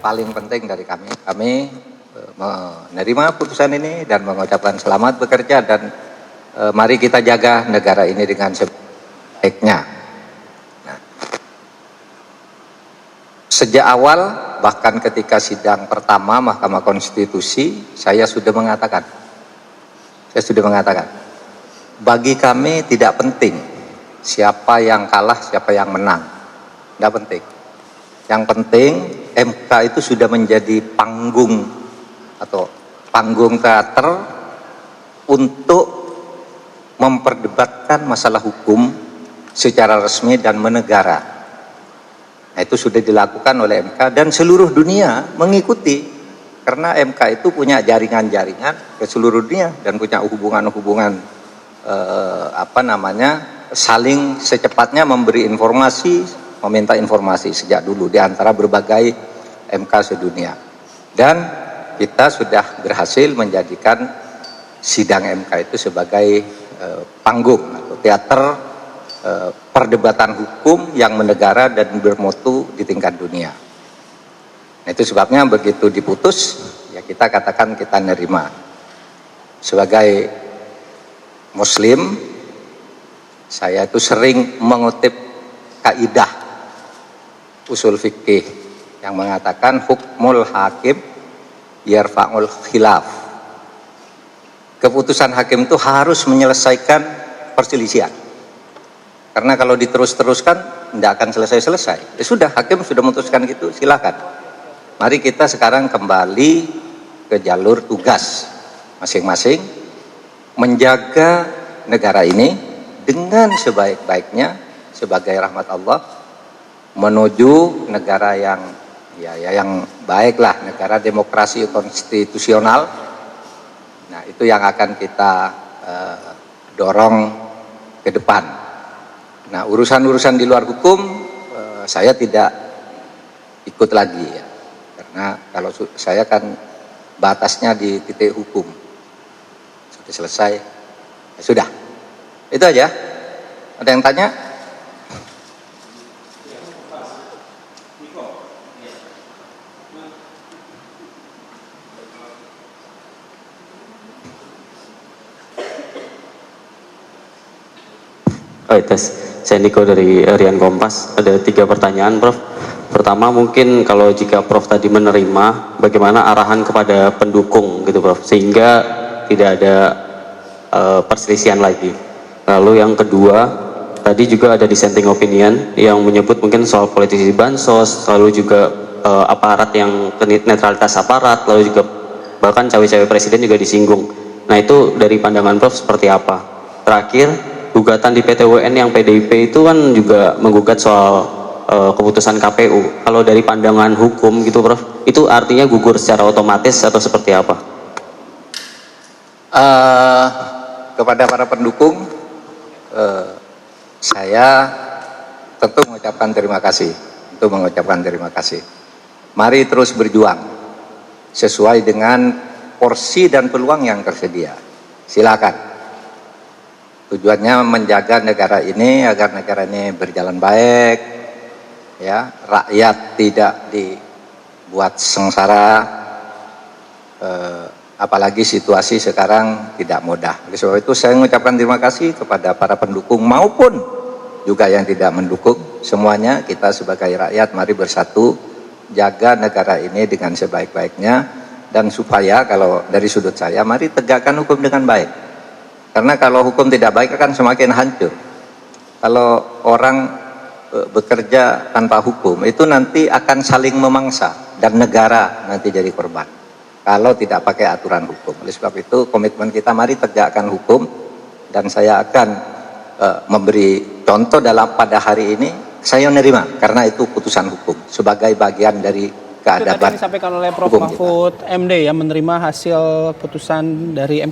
paling penting dari kami. Kami menerima putusan ini dan mengucapkan selamat bekerja dan mari kita jaga negara ini dengan sebaiknya. Nah, sejak awal bahkan ketika sidang pertama Mahkamah Konstitusi saya sudah mengatakan bagi kami tidak penting siapa yang kalah, siapa yang menang. Tidak penting. Yang penting MK itu sudah menjadi panggung atau panggung teater untuk memperdebatkan masalah hukum secara resmi dan menegara. Nah, itu sudah dilakukan oleh MK dan seluruh dunia mengikuti. Karena MK itu punya jaringan-jaringan ke seluruh dunia dan punya hubungan-hubungan saling secepatnya memberi informasi, meminta informasi sejak dulu di antara berbagai MK sedunia. Dan kita sudah berhasil menjadikan sidang MK itu sebagai panggung atau teater perdebatan hukum yang menegara dan bermutu di tingkat dunia. Nah, itu sebabnya begitu diputus, ya kita katakan kita nerima. Sebagai Muslim, saya itu sering mengutip kaidah usul fikih yang mengatakan hukmul hakim yarfa'ul khilaf. Keputusan hakim itu harus menyelesaikan perselisihan. Karena kalau diterus-teruskan tidak akan selesai-selesai. Ya sudah, hakim sudah memutuskan gitu, silakan. Mari kita sekarang kembali ke jalur tugas masing-masing, menjaga negara ini dengan sebaik-baiknya sebagai rahmat Allah menuju negara yang yang baiklah, negara demokrasi konstitusional. Nah, itu yang akan kita dorong ke depan. Nah, urusan-urusan di luar hukum saya tidak ikut lagi ya. Karena kalau saya kan batasnya di titik hukum. Sudah selesai, ya sudah. Itu aja. Ada yang tanya? Saya Niko dari Rian Kompas. Ada 3 pertanyaan, Prof. Pertama, mungkin kalau jika Prof tadi menerima, bagaimana arahan kepada pendukung gitu, Prof, sehingga tidak ada perselisihan lagi. Lalu yang kedua, tadi juga ada dissenting opinion yang menyebut mungkin soal politisasi bansos, lalu juga aparat yang netralitas aparat, lalu juga bahkan cawe-cawe presiden juga disinggung. Nah, itu dari pandangan Prof seperti apa? Terakhir, gugatan di PT-UN yang PDIP itu kan juga menggugat soal keputusan KPU. Kalau dari pandangan hukum gitu, Prof, itu artinya gugur secara otomatis atau seperti apa? Kepada para pendukung, saya tentu mengucapkan terima kasih. Mari terus berjuang sesuai dengan porsi dan peluang yang tersedia. Silakan. Tujuannya menjaga negara ini agar negara ini berjalan baik, ya, rakyat tidak dibuat sengsara, apalagi situasi sekarang tidak mudah. Oleh sebab itu saya mengucapkan terima kasih kepada para pendukung maupun juga yang tidak mendukung. Semuanya kita sebagai rakyat mari bersatu jaga negara ini dengan sebaik-baiknya, dan supaya kalau dari sudut saya mari tegakkan hukum dengan baik. Karena kalau hukum tidak baik akan semakin hancur. Kalau orang bekerja tanpa hukum itu nanti akan saling memangsa dan negara nanti jadi korban kalau tidak pakai aturan hukum. Oleh sebab itu komitmen kita mari tegakkan hukum, dan saya akan memberi contoh pada hari ini. Saya menerima karena itu putusan hukum sebagai bagian dari keadaban. Itu tadi yang disampaikan oleh Prof. Mahfud MD ya, menerima hasil putusan dari